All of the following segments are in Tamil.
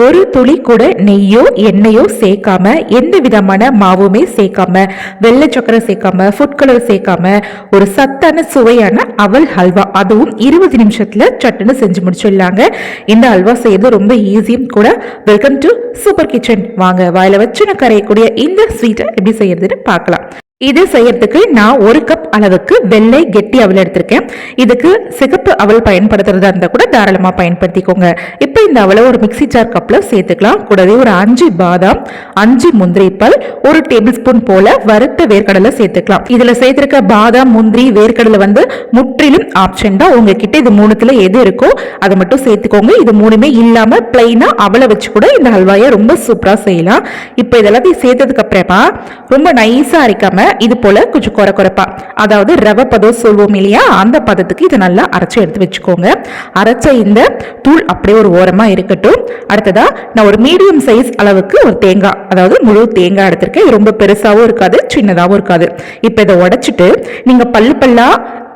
ஒரு துளி கூட நெய்யோ எண்ணெயோ சேர்க்காம, எந்த விதமான மாவுமே சேர்க்காம, வெள்ளை சக்கரை சேர்க்காம, ஃபுட் கலர் சேர்க்காம ஒரு சத்தான சுவையான அவல் ஹல்வா, அதுவும் 20 நிமிஷத்துல சட்டுன்னு செஞ்சு முடிச்சிடலாங்க. இந்த ஹல்வா செய்யறது ரொம்ப ஈஸியும் கூட. Welcome to super kitchen. வாங்க வாயில வச்சுன்னு கரையக்கூடிய இந்த ஸ்வீட்டை எப்படி செய்யறதுன்னு பார்க்கலாம். இது செய்யறதுக்கு நான் 1 கப் அளவுக்கு வெள்ளை கெட்டி அவல் எடுத்திருக்கேன். இதுக்கு சிகப்பு அவல் பயன்படுத்துறதா இருந்தா கூட தாராளமா பயன்படுத்திக்கோங்க. இப்போ இந்த அவலை ஒரு மிக்சி ஜார் கப்ல சேர்த்துக்கலாம். கூடவே ஒரு 5 பாதாம், 5 முந்திரி பல், 1 டேபிள் ஸ்பூன் போல வறுத்த வேர்க்கடலை சேர்த்துக்கலாம். இதுல சேர்த்திருக்க பாதாம், முந்திரி, வேர்க்கடலை முற்றிலும் ஆப்ஷன் தான். உங்ககிட்ட இது மூணுத்துல எது இருக்கோ அதை மட்டும் சேர்த்துக்கோங்க. இது மூணுமே இல்லாம பிளைனா அவலை வச்சு கூட இந்த ஹல்வாயை ரொம்ப சூப்பரா செய்யலாம். இப்போ இதெல்லாத்தையும் சேர்த்ததுக்கு அப்புறமா ரொம்ப நைஸா அரைக்காம இது போல கொஞ்சம் குறைப்பா, அதாவது ரவை பதம் சொல்வோம் இல்லையா, அந்த பதத்துக்கு இதை நல்லா அரைச்சு எடுத்து வச்சுக்கோங்க. அரைச்ச இந்த தூள் அப்படியே ஒரு ஓரமா இருக்கட்டும். அடுத்ததா நான் ஒரு மீடியம் சைஸ் அளவுக்கு ஒரு தேங்காய், அதாவது முழு தேங்காய் எடுத்திருக்கேன். இது ரொம்ப பெருசாவும் இருக்காது, சின்னதாவும் இருக்காது. இப்ப இதை உடைச்சிட்டு நீங்க பல்லா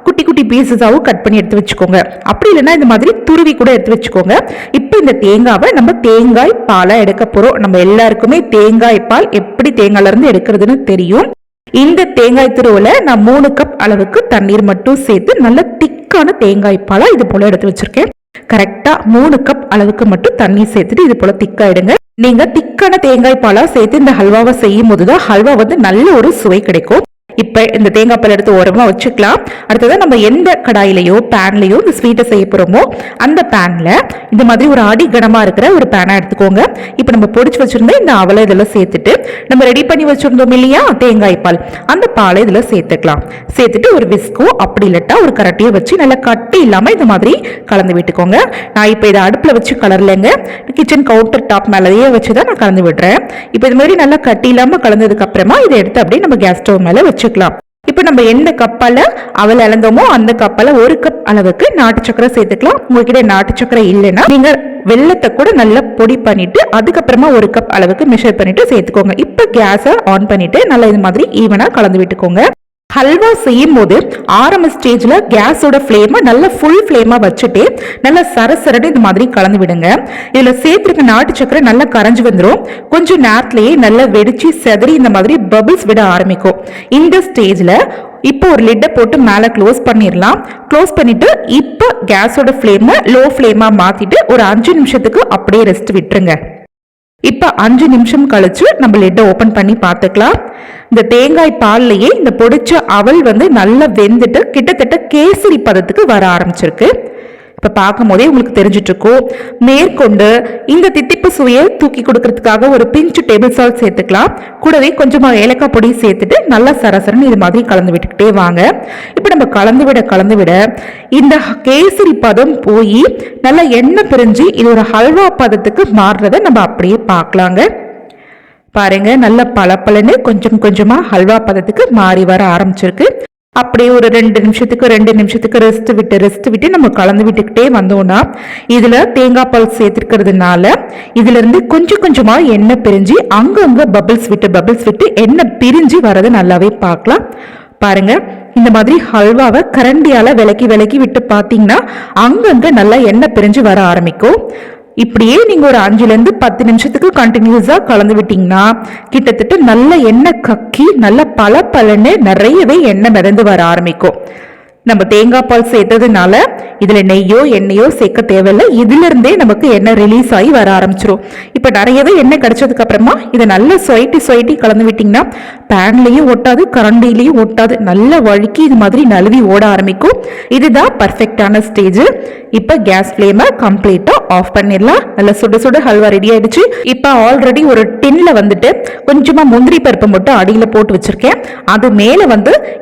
குட்டி குட்டி பீசஸாவும் கட் பண்ணி எடுத்து வச்சுக்கோங்க. அப்படி இல்லைன்னா இந்த மாதிரி துருவி கூட எடுத்து வச்சுக்கோங்க. இப்போ இந்த தேங்காவை நம்ம தேங்காய் பாலா எடுக்க போறோம். நம்ம எல்லாருக்குமே தேங்காய் பால் எப்படி தேங்காயில இருந்து எடுக்கிறதுன்னு தெரியும். இந்த தேங்காய் துருவல நான் 3 கப் அளவுக்கு தண்ணீர் மட்டும் சேர்த்து நல்ல திக்கான தேங்காய் பாலா இது போல எடுத்து வச்சிருக்கேன். கரெக்டா 3 கப் அளவுக்கு மட்டும் தண்ணீர் சேர்த்துட்டு இது போல திக்காயிடுங்க. நீங்க திக்கான தேங்காய் பாலா சேர்த்து இந்த ஹல்வாவை செய்யும் போதுதான் ஹல்வா நல்ல ஒரு சுவை கிடைக்கும். இப்ப இந்த தேங்காய் பால் எடுத்து ஓரமா வச்சுக்கலாம். அடுத்ததான் நம்ம எந்த கடாயிலையோ பேன்லயோ இந்த ஸ்வீட்டை செய்ய போறோமோ அந்த பேன்ல இந்த மாதிரி ஒரு அடி கனமா இருக்கிற ஒரு பேனா எடுத்துக்கோங்க. இப்ப நம்ம பொடிச்சு வச்சிருந்த இந்த அவலை இதெல்லாம் சேர்த்துட்டு நம்ம ரெடி பண்ணி வச்சிருந்தோம் இல்லையா தேங்காய் பால், அந்த பாலை இதுல சேர்த்துக்கலாம். சேர்த்துட்டு ஒரு விஸ்கோ அப்படி இல்லட்டா ஒரு கரட்டியை வச்சு நல்லா கட்டி இல்லாம இந்த மாதிரி கலந்து விட்டுக்கோங்க. நான் இப்ப இதை அடுப்புல வச்சு கலர்லங்க, கிச்சன் கவுண்டர் டாப் மேலேயே வச்சுதான் நான் கலந்து விடுறேன். இப்ப இது மாதிரி நல்லா கட்டி இல்லாம கலந்ததுக்கு அப்புறமா இதை எடுத்து அப்படியே நம்ம கேஸ் ஸ்டவ் மேல வச்சுக்கலாம். இப்ப நம்ம எந்த கப்பால அவல் அளந்தோமோ அந்த கப்பால 1 கப் அளவுக்கு நாட்டு சக்கரை சேர்த்துக்கலாம். உங்ககிட்ட நாட்டு சக்கரை இல்லைன்னா நீங்க வெள்ளத்தை கூட நல்லா பொடி பண்ணிட்டு அதுக்கப்புறமா 1 கப் அளவுக்கு மெஷர் பண்ணிட்டு சேர்த்துக்கோங்க. இப்ப கேஸை ஆன் பண்ணிட்டு நல்லா இது மாதிரி ஈவனா கலந்து விட்டுக்கோங்க. ஹல்வா செய்யும் போது ஆரம்ப ஸ்டேஜ்ல கேஸோட ஃப்ளேமை நல்லா ஃபுல் ஃப்ளேமா வச்சுட்டு நல்லா சரசரடு இந்த மாதிரி கலந்து விடுங்க. இதுல சேர்த்துருக்க நாட்டு சக்கரை நல்லா கரைஞ்சு வந்துடும். கொஞ்சம் நேரத்திலேயே நல்லா வெடிச்சு செதறி இந்த மாதிரி பபிள்ஸ் விட ஆரம்பிக்கும். இந்த ஸ்டேஜ்ல இப்போ ஒரு லிட்டை போட்டு மேலே க்ளோஸ் பண்ணிடலாம். க்ளோஸ் பண்ணிட்டு இப்போ கேஸோட ஃப்ளேமை லோ ஃப்ளேமா மாத்திட்டு ஒரு 5 நிமிஷத்துக்கு அப்படியே ரெஸ்ட் விட்டுருங்க. இப்ப 5 நிமிஷம் கழிச்சு நம்ம லிட்டை ஓபன் பண்ணி பார்த்துக்கலாம். இந்த தேங்காய் பால்லையே இந்த பொடிச்ச அவல் நல்லா வெந்துட்டு கிட்டத்தட்ட கேசரி பதத்துக்கு வர ஆரம்பிச்சிருக்கு. இப்ப பார்க்கும் போதே உங்களுக்கு தெரிஞ்சிட்டு இருக்கும். மேற்கொண்டு இந்த தித்திப்பு சுவையை தூக்கி கொடுக்கறதுக்காக ஒரு பிஞ்சு டேபிள் சால்ட் சேர்த்துக்கலாம். கூடவே கொஞ்சமா ஏலக்காய் பொடி சேர்த்துட்டு நல்லா சரசரன்னு இது மாதிரி கலந்து விட்டுக்கிட்டே வாங்க. இப்ப நம்ம கலந்து விட இந்த கேசரி பதம் போய் நல்லா எண்ணெய் பிரிஞ்சு இது ஒரு ஹல்வா பதத்துக்கு மாறுறத நம்ம அப்படியே பார்க்கலாங்க. பாருங்க, நல்ல பளபளன்னு கொஞ்சம் கொஞ்சமா ஹல்வா பதத்துக்கு மாறி வர ஆரம்பிச்சிருக்கு. அப்படியே ஒரு 2 நிமிஷத்துக்கு ரெஸ்ட் விட்டு நம்ம கலந்து விட்டுக்கிட்டே வந்தோம்னா இதுல தேங்காய் பால் சேர்த்துக்கிறதுனால இதுல இருந்து கொஞ்சம் கொஞ்சமா எண்ணெய் பிரிஞ்சு அங்கங்க பபிள்ஸ் விட்டு எண்ணெய் பிரிஞ்சு வரதை நல்லாவே பார்க்கலாம். பாருங்க, இந்த மாதிரி ஹல்வாவை கரண்டியால விலக்கி விட்டு பார்த்தீங்கன்னா அங்கங்க நல்லா எண்ணெய் பிரிஞ்சு வர ஆரம்பிக்கும். இப்படியே நீங்க ஒரு 5 to 10 நிமிஷத்துக்கு கண்டினியூஸா கலந்து விட்டீங்கன்னா கிட்டத்தட்ட நல்ல எண்ணெய் கக்கி நல்ல பலன்னு நிறையவே எண்ணெய் மிதந்து வர ஆரம்பிக்கும். நம்ம தேங்காய் பால் சேர்த்ததுனால இதுல நெய்யோ எண்ணெயோ சேர்க்க தேவையில்லை. இதுல இருந்தே நமக்கு எண்ணெய் ரிலீஸ் ஆகி வர ஆரம்பிச்சிடும். இப்ப நிறையவே எண்ணெய் கிடைச்சதுக்கு அப்புறமா இதை நல்லா சொயிட்டி கலந்து விட்டீங்கன்னா பேன்லயும் ஒட்டாது, கரண்டிலையும் ஒட்டாது, நல்ல வழுக்கி இது மாதிரி நழுவி ஓட ஆரம்பிக்கும். இதுதான் பர்ஃபெக்டான ஸ்டேஜ். இப்ப கேஸ் ஃப்ளேமை கம்ப்ளீட்டா ஆஃப் பண்ணிடலாம். நல்லா சுட ஹல்வா ரெடி ஆயிடுச்சு. இப்ப ஆல்ரெடி ஒரு டின்ல கொஞ்சமா முந்திரி பருப்பு மட்டும் அடியில போட்டு வச்சிருக்கேன். அது மேல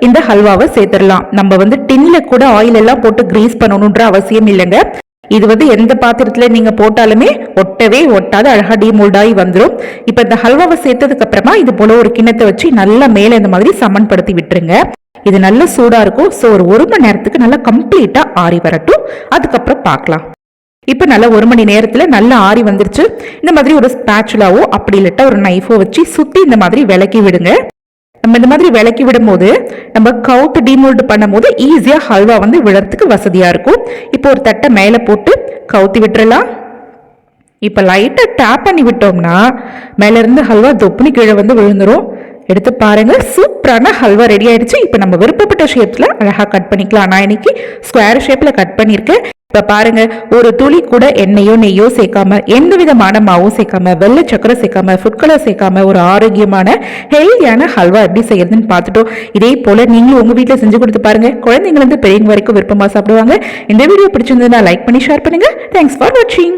இந்த ஹல்வாவை சேர்த்துடலாம். நம்ம டின்ல கூட ஆயில் எல்லாம் போட்டு கிரீஸ் பண்ணணும்ன்ற அவசியம் இல்லைங்க. இது எந்த பாத்திரத்துல நீங்க போட்டாலுமே ஒட்டவே ஒட்டாது, அழகா டீமோல்டாகி வந்துடும். இப்ப இந்த ஹல்வாவை சேர்த்ததுக்கு அப்புறமா இது போல ஒரு கிண்ணத்தை வச்சு நல்லா மேல இந்த மாதிரி சமன்படுத்தி விட்டுருங்க. இது நல்ல சூடா இருக்கும். ஸோ ஒரு 1 மணி நேரத்துக்கு நல்லா கம்ப்ளீட்டா ஆறி வரட்டும். அதுக்கப்புறம் பார்க்கலாம். இப்ப நல்லா 1 மணி நேரத்துல நல்லா ஆறி வந்துருச்சு. இந்த மாதிரி ஒரு ஸ்பேச்சுலாவோ அப்படி இல்லட்டா ஒரு நைஃபோ வச்சு சுத்தி இந்த மாதிரி விலக்கி விடுங்க. நம்ம இந்த மாதிரி விலக்கி விடும் போது நம்ம கவுத்து டீமோல்டு பண்ணும் போது ஈஸியா ஹல்வா விழறதுக்கு வசதியா இருக்கும். இப்போ ஒரு தட்டை மேல போட்டு கவுத்தி விட்டுறலாம். இப்போ லைட்டாக டேப் பண்ணி விட்டோம்னா மேலேருந்து ஹல்வா தொப்புனி கீழே வந்து விழுந்துரும். எடுத்து பாருங்க, சூப்பரான ஹல்வா ரெடி ஆயிடுச்சு. இப்போ நம்ம விருப்பப்பட்ட ஷேப்ல அழகாக கட் பண்ணிக்கலாம். நான் இன்னைக்கு ஸ்கொயர் ஷேப்ல கட் பண்ணியிருக்கேன். இப்போ பாருங்க, ஒரு துளி கூட எண்ணெயோ நெய்யோ சேர்க்காம, எந்த விதமான மாவும் சேர்க்காம, வெள்ளை சக்கரை சேர்க்காம, ஃபுட் கலர் சேர்க்காம ஒரு ஆரோக்கியமான ஹெல்தியான ஹல்வா எப்படி செய்யறதுன்னு பார்த்துட்டோம். இதே போல நீங்களும் உங்க வீட்டில் செஞ்சு கொடுத்து பாருங்க. குழந்தைங்க பெரியவங்க வரைக்கும் விருப்பமா சாப்பிடுவாங்க. இந்த வீடியோ பிடிச்சிருந்ததுன்னா லைக் பண்ணி ஷேர் பண்ணுங்க. தேங்க்ஸ் ஃபார் வாட்சிங்.